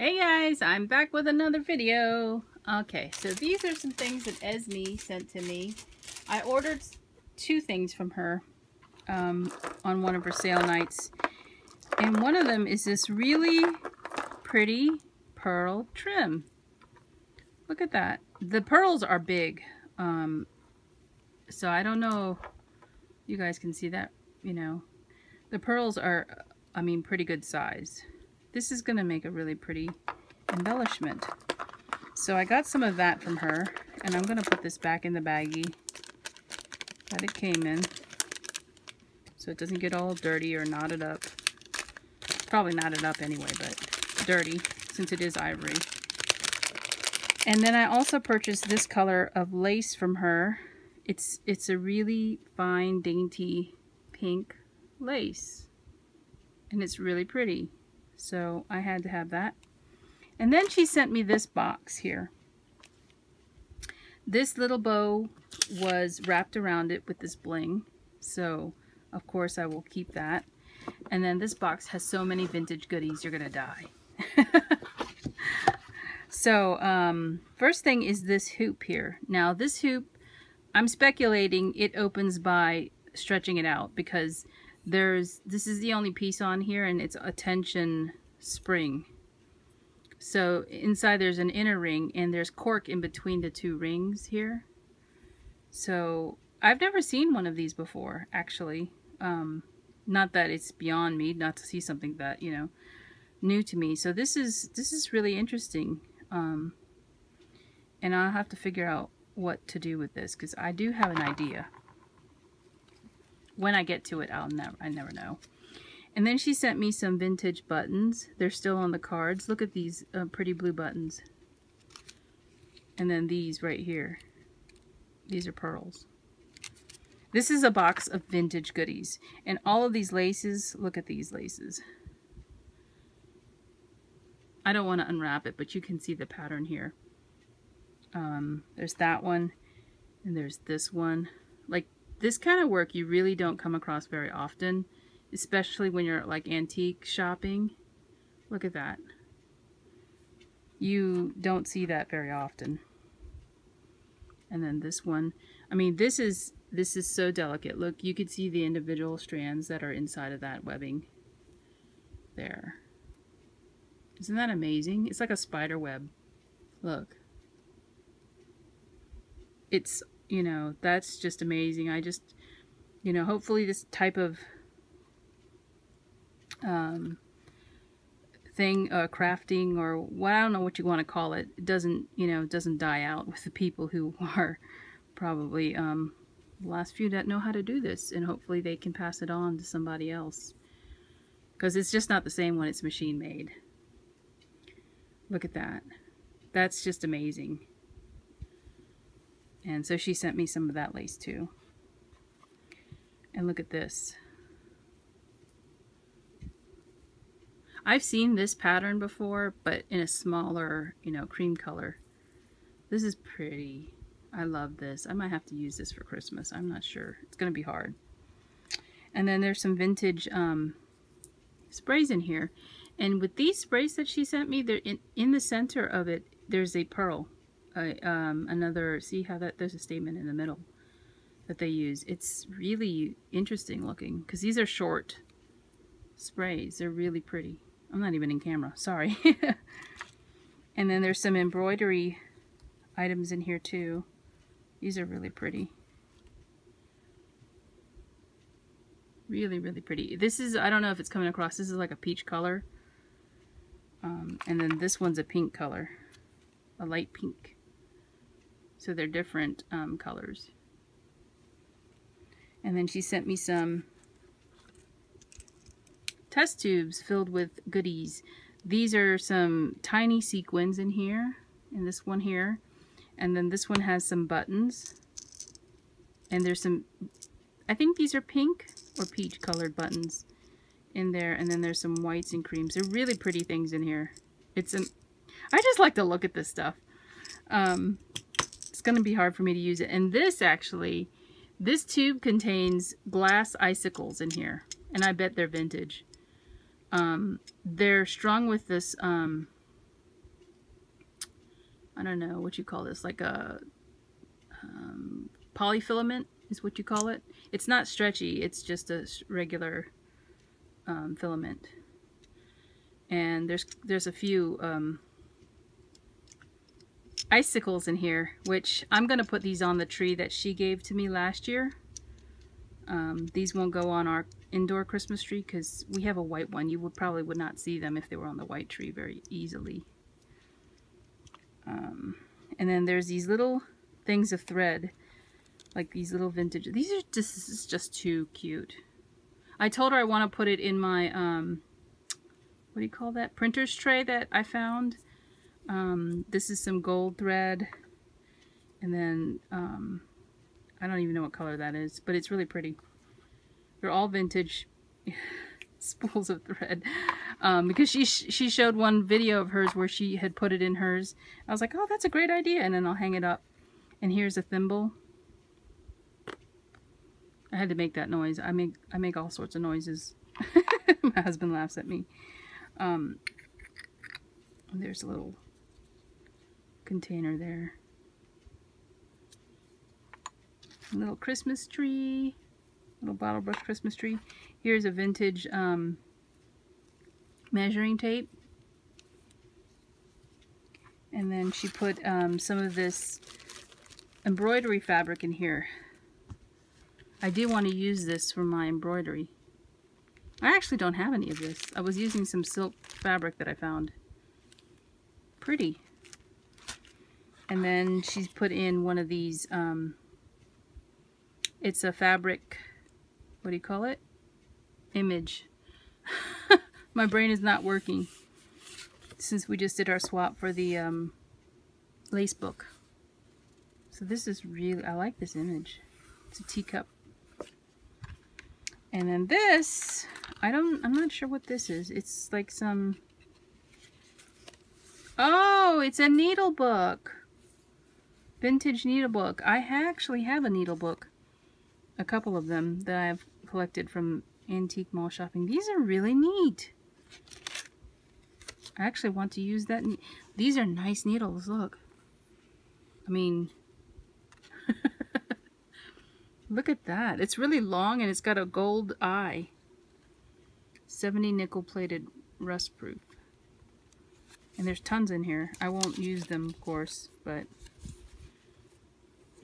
Hey guys, I'm back with another video. Okay, so these are some things that Esme sent to me. I ordered two things from her on one of her sale nights. And one of them is this really pretty pearl trim. Look at that. The pearls are big. So I don't know, you guys can see that, you know. The pearls are, I mean, pretty good size. This is going to make a really pretty embellishment. So I got some of that from her, and I'm going to put this back in the baggie that it came in so it doesn't get all dirty or knotted up. Probably knotted up anyway, but dirty since it is ivory. And then I also purchased this color of lace from her. It's a really fine, dainty pink lace, and it's really pretty. So I had to have that. And then she sent me this box here. This little bow was wrapped around it with this bling. So of course I will keep that. And then this box has so many vintage goodies, you're gonna die. So first thing is this hoop here. Now this hoop, I'm speculating it opens by stretching it out, because this is the only piece on here, and it's a tension spring. So inside there's an inner ring, and there's cork in between the two rings here. So I've never seen one of these before, actually. Not that it's beyond me not to see something that, you know, new to me. So this is really interesting. And I'll have to figure out what to do with this, because I do have an idea. When I get to it, I never know. And then she sent me some vintage buttons. They're still on the cards. Look at these pretty blue buttons. And then these right here. These are pearls. This is a box of vintage goodies. And all of these laces, look at these laces. I don't want to unwrap it, but you can see the pattern here. There's that one, and there's this one. Like, this kind of work you really don't come across very often, especially when you're like antique shopping. Look at that. You don't see that very often. And then this one, I mean, this is so delicate. Look, you can see the individual strands that are inside of that webbing there. Isn't that amazing? It's like a spider web. Look. It's, you know, that's just amazing. I just, you know, hopefully this type of thing, crafting, or what, I don't know what you want to call it, it doesn't, you know, doesn't die out with the people who are probably the last few that know how to do this, and hopefully they can pass it on to somebody else, because it's just not the same when it's machine made. Look at that. That's just amazing. And so she sent me some of that lace too. And look at this. I've seen this pattern before, but in a smaller, you know, cream color. This is pretty. I love this. I might have to use this for Christmas. I'm not sure. It's going to be hard. And then there's some vintage sprays in here. And with these sprays that she sent me, they're in the center of it, there's a pearl. Another, see how that there's a statement in the middle that they use. It's really interesting looking, because these are short sprays. They're really pretty. I'm not even in camera, sorry. And then there's some embroidery items in here too. These are really pretty. Really, really pretty. This is, I don't know if it's coming across, this is like a peach color. And then this one's a pink color, a light pink. So they're different colors. And then she sent me some test tubes filled with goodies. These are some tiny sequins in here, and this one here. And then this one has some buttons. And there's some, I think these are pink or peach colored buttons in there. And then there's some whites and creams. They're really pretty things in here. I just like to look at this stuff. It's going to be hard for me to use it. And this actually, this tube contains glass icicles in here. And I bet they're vintage. They're strung with this I don't know what you call this, like a polyfilament is what you call it. It's not stretchy, it's just a regular filament. And there's a few icicles in here, which I'm gonna put these on the tree that she gave to me last year. These won't go on our indoor Christmas tree because we have a white one. You probably would not see them if they were on the white tree very easily. And then there's these little things of thread, like these little vintage. These are just, this is just too cute. I told her I want to put it in my what do you call that, printer's tray that I found. This is some gold thread, and then I don't even know what color that is, but it's really pretty. They're all vintage spools of thread. Because she showed one video of hers where she had put it in hers. I was like, oh, that's a great idea, and then I'll hang it up. And here's a thimble. I had to make that noise. I make all sorts of noises. My husband laughs at me. There's a little container there. A little Christmas tree. Little bottle brush Christmas tree. Here's a vintage measuring tape. And then she put some of this embroidery fabric in here. I do want to use this for my embroidery. I actually don't have any of this. I was using some silk fabric that I found. Pretty. And then she's put in one of these, it's a fabric, what do you call it? Image. My brain is not working since we just did our swap for the lace book. So this is really, I like this image. It's a teacup. And then this, I'm not sure what this is. It's like some, oh, it's a needle book. Vintage needle book. I actually have a needle book. A couple of them that I've collected from Antique Mall Shopping. These are really neat. I actually want to use that. These are nice needles, look. I mean, look at that. It's really long and it's got a gold eye. 70 nickel plated, rust proof. And there's tons in here. I won't use them, of course, but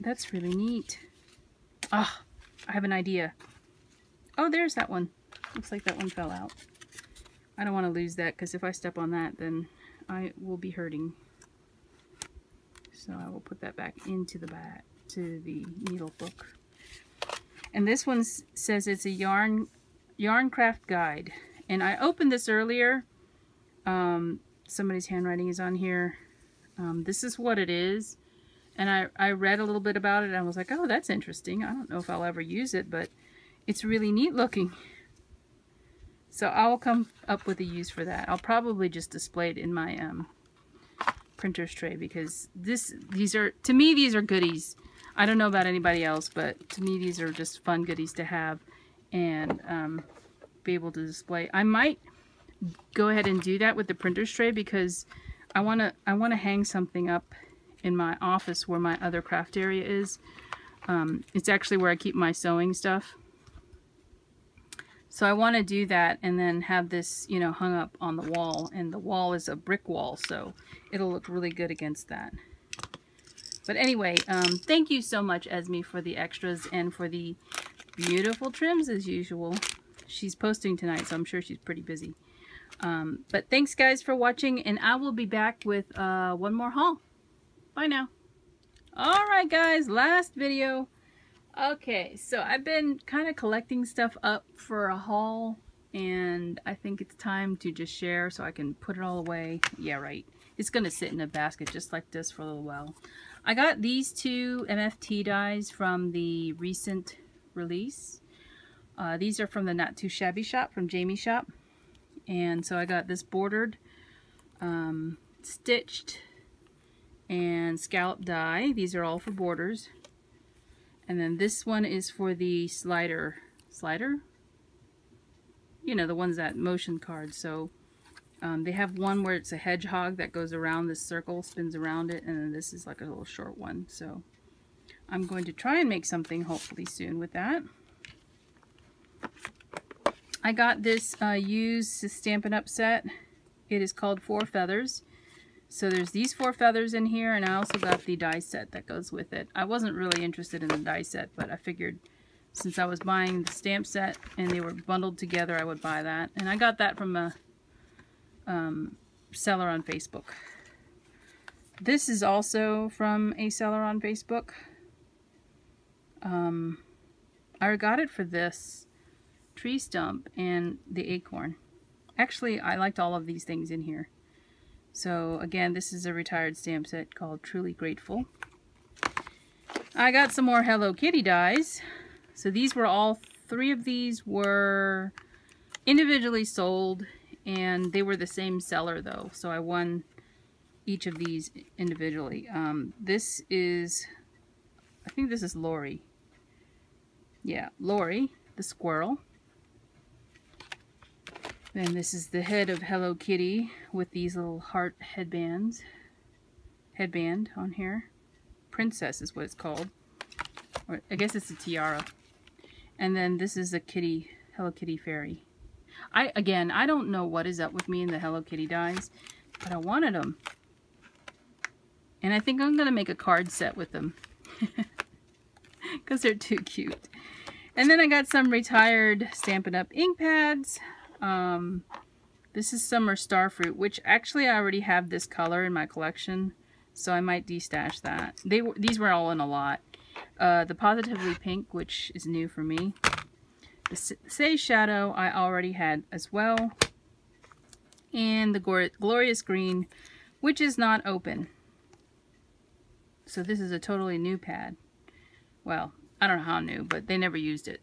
that's really neat. Ah, I have an idea. Oh, there's that one. Looks like that one fell out. I don't want to lose that because if I step on that, then I will be hurting. So I will put that back into the bag, to the needle book. And this one says it's a yarn craft guide. And I opened this earlier. Somebody's handwriting is on here. This is what it is. And I read a little bit about it and I was like, oh, that's interesting. I don't know if I'll ever use it, but it's really neat looking. So I'll come up with a use for that. I'll probably just display it in my printer's tray because these are, to me, these are goodies. I don't know about anybody else, but to me, these are just fun goodies to have and be able to display. I might go ahead and do that with the printer's tray because I want to hang something up in my office where my other craft area is. It's actually where I keep my sewing stuff. So I want to do that and then have this, you know, hung up on the wall. And the wall is a brick wall, so it'll look really good against that. But anyway, thank you so much, Esme, for the extras and for the beautiful trims as usual. She's posting tonight, so I'm sure she's pretty busy. But thanks, guys, for watching, and I will be back with one more haul. Bye now. Alright, guys, last video. Okay, so I've been kind of collecting stuff up for a haul, and I think it's time to just share so I can put it all away. Yeah, right. It's going to sit in a basket just like this for a little while. I got these two MFT dies from the recent release. These are from the Not Too Shabby shop, from Jamie shop. And so I got this bordered, stitched, and scallop die. These are all for borders. And then this one is for the slider? You know, the ones that motion cards. So They have one where it's a hedgehog that goes around this circle, spins around it, and then this is like a little short one. So I'm going to try and make something hopefully soon with that. I got this used Stampin' Up! Set. It is called 4 Feathers. So there's these 4 feathers in here, and I also got the die set that goes with it. I wasn't really interested in the die set, but I figured since I was buying the stamp set and they were bundled together, I would buy that. And I got that from a seller on Facebook. This is also from a seller on Facebook. I got it for this tree stump and the acorn. Actually, I liked all of these things in here. So again, this is a retired stamp set called Truly Grateful. I got some more Hello Kitty dies. So these were all 3 of these were individually sold, and they were the same seller though. So I won each of these individually. This is, I think this is Lori. Yeah, Lori, the squirrel. Then this is the head of Hello Kitty with these little heart headband on here. Princess is what it's called. Or I guess it's a tiara. And then this is a kitty, Hello Kitty fairy. Again, I don't know what is up with me in the Hello Kitty dies, but I wanted them. And I think I'm going to make a card set with them. Because they're too cute. And then I got some retired Stampin' Up! Ink pads. This is Summer Starfruit, which actually I already have this color in my collection, so I might destash that. These were all in a lot. The Positively Pink, which is new for me. The Say Shadow I already had as well. And the Glorious Green, which is not open. So this is a totally new pad. Well, I don't know how new, but they never used it.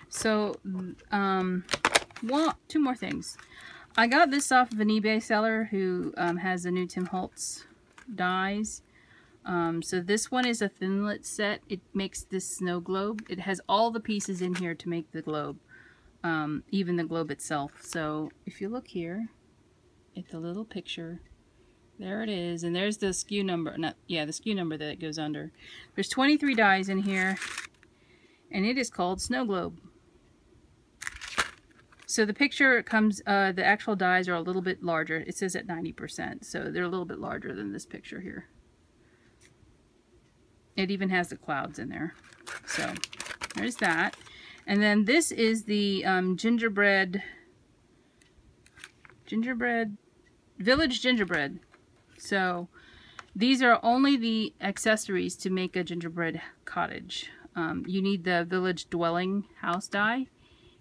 So, well, 2 more things. I got this off of an eBay seller who has the new Tim Holtz dies. So this one is a Thinlit set. It makes this snow globe. It has all the pieces in here to make the globe, even the globe itself. So if you look here at the little picture, there it is, and there's the SKU number. The SKU number that it goes under. There's 23 dies in here, and it is called Snow Globe. So the picture comes, the actual dies are a little bit larger. It says at 90%, so they're a little bit larger than this picture here. It even has the clouds in there. So there's that. And then this is the gingerbread, Village Gingerbread. So these are only the accessories to make a gingerbread cottage. You need the Village Dwelling House die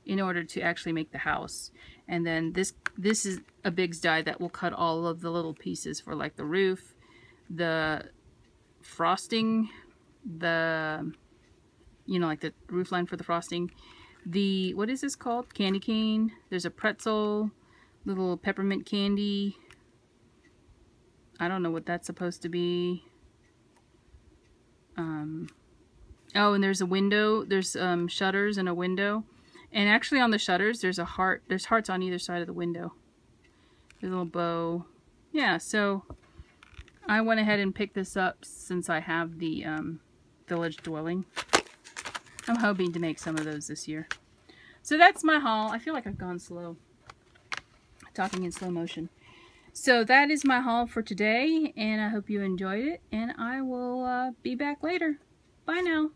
in order to actually make the house. And then this is a Biggs die that will cut all of the little pieces for like the roof, the frosting, the, you know, like the roof line for the frosting, the, what is this called? Candy cane. There's a pretzel, little peppermint candy. I don't know what that's supposed to be. Oh, and there's a window. There's shutters and a window. And actually on the shutters, there's a heart. There's hearts on either side of the window. There's a little bow. Yeah, so I went ahead and picked this up since I have the Village Dwelling. I'm hoping to make some of those this year. So that's my haul. I feel like I've gone slow. Talking in slow motion. So that is my haul for today, and I hope you enjoyed it, and I will be back later. Bye now.